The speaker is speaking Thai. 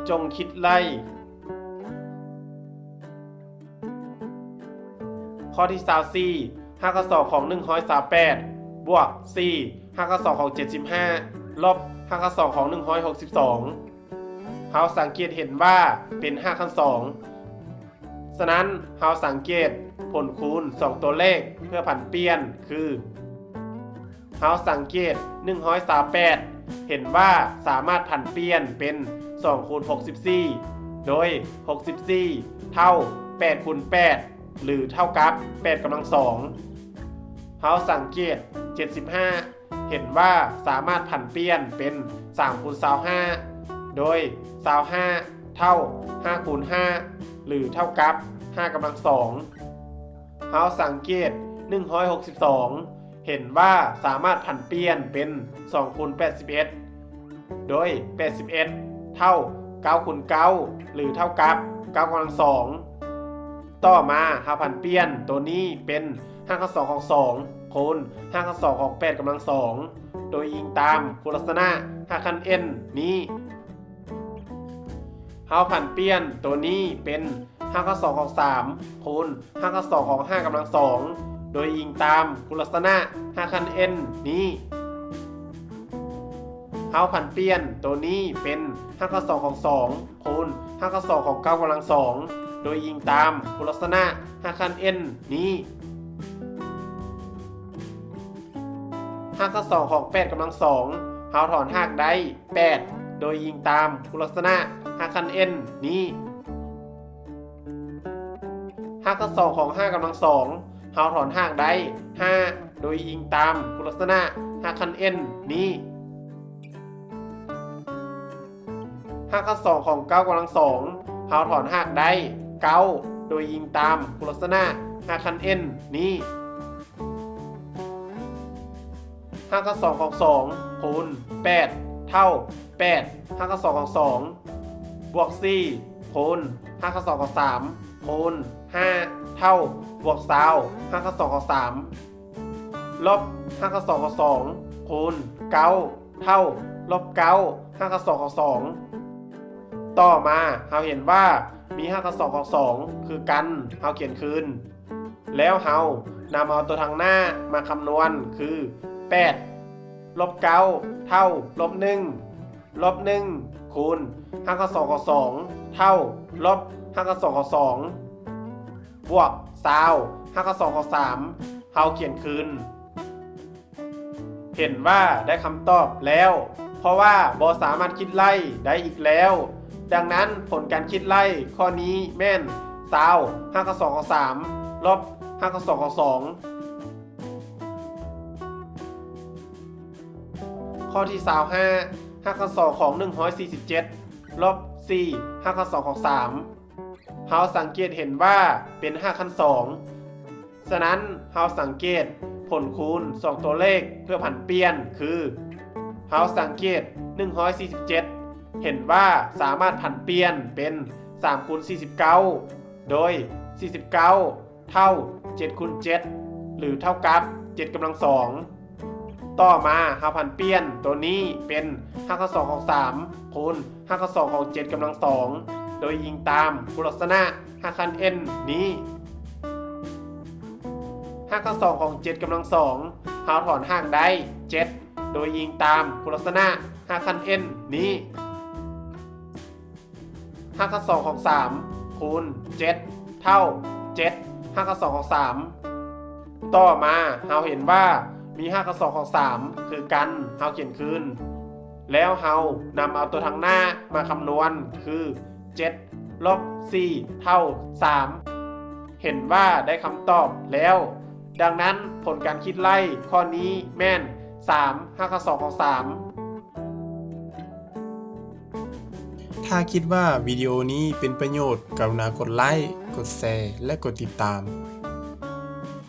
จงคิดไล่ ข้อที่24 5 ข้อ2ของ138บวก4 5 ข้อ2ของ75ลบ5 ข้อ2ของ162เราสังเกตเห็นว่าเป็น5 ข้อ2ฉะนั้นเราสังเกตผลคูณ2ตัวเลขเพื่อผันเปลี่ยนคือเราสังเกต138เห็นว่าสามารถผันเปลี่ยนเป็น2คูณ64โดย64เท่า8คูณ8หรือเท่ากับ8กำลัง2เราสังเกต75เห็นว่าสามารถผันเปลี่ยนเป็น3คูณ25โดย25เท่า5คูณ5หรือเท่ากับ5กำลัง2เราสังเกต162เห็นว่าสามารถผันเปลี่ยนเป็น2คูณ81โดย81เท่า9คูณ9หรือเท่ากับ9กำลัง2ต่อมาเราผันเปลี่ยนตัวนี้เป็น5ข้อ2ของ2คูณ5ข้อ2ของ8กำลัง2โดยอิงตามคุณลักษณะ5คัน n นี้เราผันเปลี่ยนตัวนี้เป็น5ข้อ2ของ3คูณ5ข้อ2ของ5กำลัง2โดยอิงตามคุณลักษณะ5คัน n นี้เราผันเปลี่ยนตัวนี้เป็น5ข้อ2ของ2คูณ5ข้อ2ของ9กำลัง2โดยอิงตามคุณลักษณะ5คัน n นี้5ข้อ2ของ8กำลัง2เราถอนหากได้8โดยอิงตามคุณลักษณะ5คัน n นี้5ข้อ2ของ5กำลัง2เราถอนหากได้5โดยอิงตามคุณลักษณะ5คัน n นี้5ข้อ2ของ9กำลัง2เราถอนหากได้9โดยอิงตามคุณลักษณะ5คัน n นี้5ข้อ2ของ2คูณ8เท่า8 5ข้อ2ของ2บวก4คูณ5ข้อ2ของ3คูณ5เท่าบวก20 5ข้อ2ของ3ลบ5ข้อ2ของ2คูณ9เท่าลบ9 5ข้อ2ของ2ต่อมาเราเห็นว่ามี5ข้อ2ของ2คือกันเราเขียนคืนแล้วเรานำเอาตัวทางหน้ามาคำนวณคือ8ลบ9เท่าลบ1ลบ1คูณ5ข้อ2ของ2เท่าลบ5ข้อ2ของ2บวก20 5ข้อ2ของ3เราเขียนคืนเห็นว่าได้คำตอบแล้วเพราะว่าบ่สามารถคิดไล่ได้อีกแล้วดังนั้นผลการคิดไล่ข้อนี้แม่น20 5ข้อ2ของ3ลบ5ข้อ2ของ2ข้อที่25 5ข้อ2ของ147ลบ4 5ข้อ2ของ3เราสังเกตเห็นว่าเป็น5ขั้น2ฉะนั้นเราสังเกตผลคูณ2ตัวเลขเพื่อผันเปลี่ยนคือเราสังเกต147เห็นว่าสามารถผันเปลี่ยนเป็น3คูณ49โดย49เท่า7คูณ7หรือเท่ากับ7กำลัง2ต่อมาเราผันเปลี่ยนตัวนี้เป็น5ข้อ2ของ3คูณ5ข้อ2ของ7กำลัง2โดยอิงตามคุณลักษณะ5คัน n นี้5ข้อ2ของ7กำลัง2เราถอนหากได้7โดยอิงตามคุณลักษณะ5คัน n นี้5ข้อ2ของ3คูณ7เท่า7 5ข้อ2ของ3ต่อมาเราเห็นว่ามี5ข้อ2ของ3คือกันเราเขียนคืนแล้วเรานำเอาตัวทางหน้ามาคำนวณคือ7ลบ4เท่า3เห็นว่าได้คำตอบแล้วดังนั้นผลการคิดไล่ข้อนี้แม่น3 5ข้อ2ของ3ถ้าคิดว่าวิดีโอนี้เป็นประโยชน์กรุณากดไลค์ กดแชร์ และกดติดตาม